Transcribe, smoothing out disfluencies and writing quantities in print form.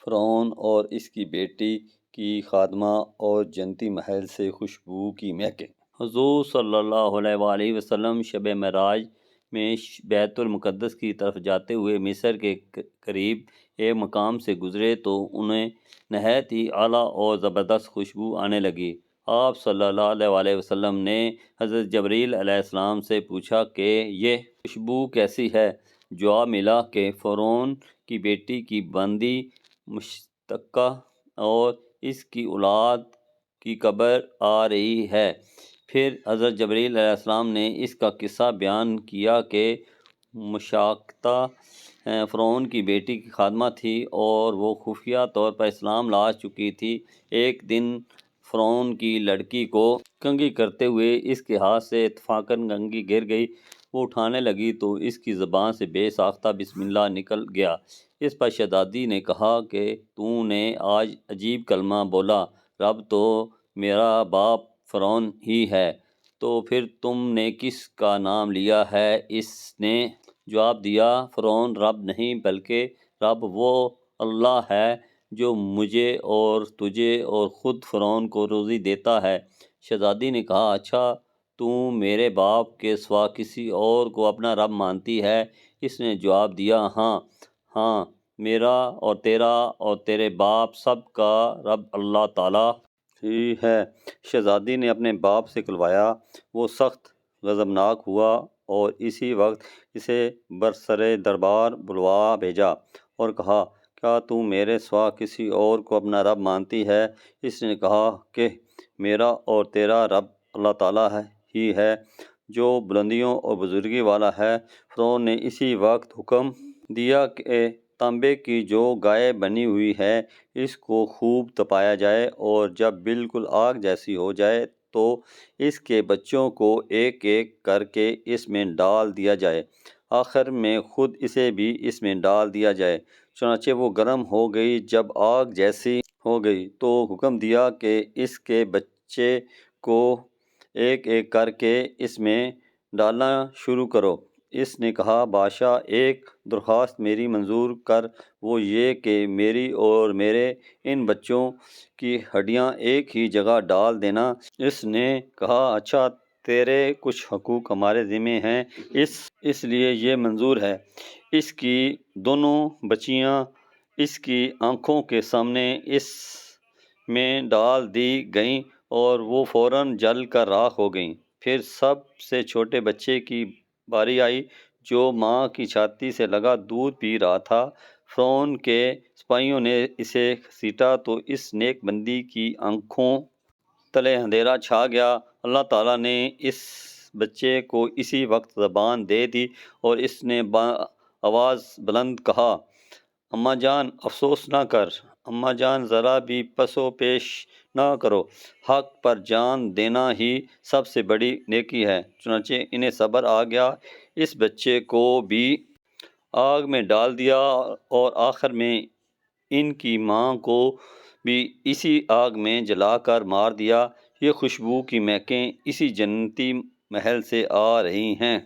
فرعون اور اس کی بیٹی کی خادمہ اور جنتی محل سے خوشبو کی مہکیں۔ حضور صلی اللہ علیہ وآلہ وسلم شب معراج میں بیت المقدس کی طرف جاتے ہوئے مصر کے قریب ایک مقام سے گزرے تو انہیں نہایت ہی اعلیٰ اور زبردست خوشبو آنے لگی۔ آپ صلی اللہ علیہ وآلہ وسلم نے حضرت جبریل علیہ السلام سے پوچھا کہ یہ خوشبو کیسی ہے؟ جواب ملا کہ فرعون کی بیٹی کی باندی مشتقہ اور اس کی اولاد کی قبر آ رہی ہے۔ پھر حضرت جبریل علیہ السلام نے اس کا قصہ بیان کیا کہ مشتقہ فرعون کی بیٹی کی خادمہ تھی اور وہ خفیہ طور پر اسلام لا چکی تھی۔ ایک دن فرعون کی لڑکی کو کنگھی کرتے ہوئے اس کے ہاتھ سے اتفاقاً کنگھی گر گئی۔ وہ اٹھانے لگی تو اس کی زبان سے بے ساختہ بسم اللہ نکل گیا۔ اس پر شہزادی نے کہا کہ تو نے آج عجیب کلمہ بولا، رب تو میرا باپ فرعون ہی ہے، تو پھر تم نے کس کا نام لیا ہے؟ اس نے جواب دیا، فرعون رب نہیں بلکہ رب وہ اللہ ہے جو مجھے اور تجھے اور خود فرعون کو روزی دیتا ہے۔ شہزادی نے کہا، اچھا تو میرے باپ کے سوا کسی اور کو اپنا رب مانتی ہے؟ اس نے جواب دیا، ہاں ہاں، میرا اور تیرے باپ سب کا رب اللہ تعالیٰ ہی ہے۔ شہزادی نے اپنے باپ سے کہلوایا۔ وہ سخت غضبناک ہوا اور اسی وقت اسے برسرِ دربار بلوا بھیجا اور کہا، کیا تو میرے سوا کسی اور کو اپنا رب مانتی ہے؟ اس نے کہا کہ میرا اور تیرا رب اللہ تعالیٰ ہی ہے جو بلندیوں اور بزرگی والا ہے۔ فرعون نے اسی وقت حکم دیا کہ تانبے کی جو گائے بنی ہوئی ہے اس کو خوب تپایا جائے اور جب بالکل آگ جیسی ہو جائے تو اس کے بچوں کو ایک ایک کر کے اس میں ڈال دیا جائے، آخر میں خود اسے بھی اس میں ڈال دیا جائے۔ چنانچہ وہ گرم ہو گئی۔ جب آگ جیسی ہو گئی تو حکم دیا کہ اس کے بچے کو ایک ایک کر کے اس میں ڈالنا شروع کرو۔ اس نے کہا، بادشاہ ایک درخواست میری منظور کر، وہ یہ کہ میری اور میرے ان بچوں کی ہڈیاں ایک ہی جگہ ڈال دینا۔ اس نے کہا، اچھا تیرے کچھ حقوق ہمارے ذمہ ہیں، اس لیے یہ منظور ہے۔ اس کی دونوں بچیاں اس کی آنکھوں کے سامنے اس میں ڈال دی گئیں اور وہ فوراً جل کر راکھ ہو گئیں۔ پھر سب سے چھوٹے بچے کی باری آئی جو ماں کی چھاتی سے لگا دودھ پی رہا تھا۔ فرعون کے سپاہیوں نے اسے گھسیٹا تو اس نیک بندی کی آنکھوں تلے اندھیرا چھا گیا۔ اللہ تعالیٰ نے اس بچے کو اسی وقت زبان دے دی اور اس نے بآواز بلند کہا، اماں جان افسوس نہ کر، اماں جان ذرا بھی پس و پیش نہ کرو، حق پر جان دینا ہی سب سے بڑی نیکی ہے۔ چنانچہ انہیں صبر آ گیا، اس بچے کو بھی آگ میں ڈال دیا اور آخر میں ان کی ماں کو بھی اسی آگ میں جلا کر مار دیا۔ یہ خوشبو کی مہکیں اسی جنتی محل سے آ رہی ہیں۔